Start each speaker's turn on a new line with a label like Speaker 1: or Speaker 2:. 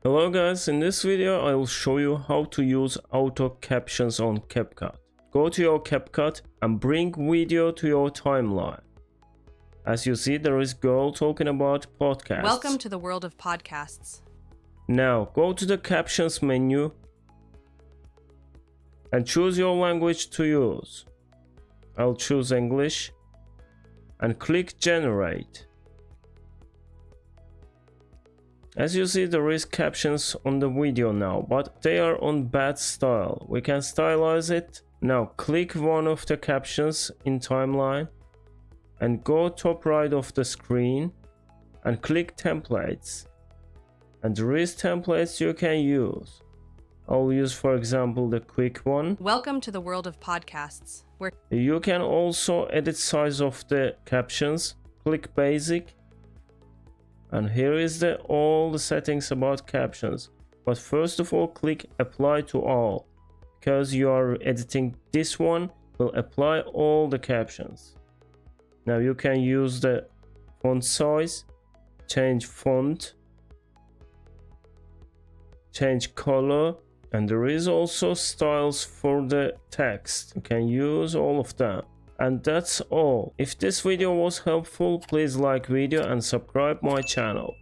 Speaker 1: Hello guys, in this video I will show you how to use auto captions on CapCut. Go to your CapCut and bring video to your timeline. As you see, there is girl talking about podcasts.
Speaker 2: Welcome to the world of podcasts.
Speaker 1: Now go to the captions menu and choose your language to use. I'll choose English and click generate. As you see, there is captions on the video now, but they are on bad style. We can stylize it. Now click one of the captions in timeline and go top right of the screen and click templates. And there is templates you can use. I'll use, for example, the quick one.
Speaker 2: Welcome to the world of podcasts.
Speaker 1: You can also edit size of the captions. Click basic. And here is all the settings about captions. But first of all, click apply to all. Because you are editing this one, will apply all the captions. Now you can use the font size, change font, change color, and there is also styles for the text. You can use all of them. And that's all. If this video was helpful, please like video and subscribe my channel.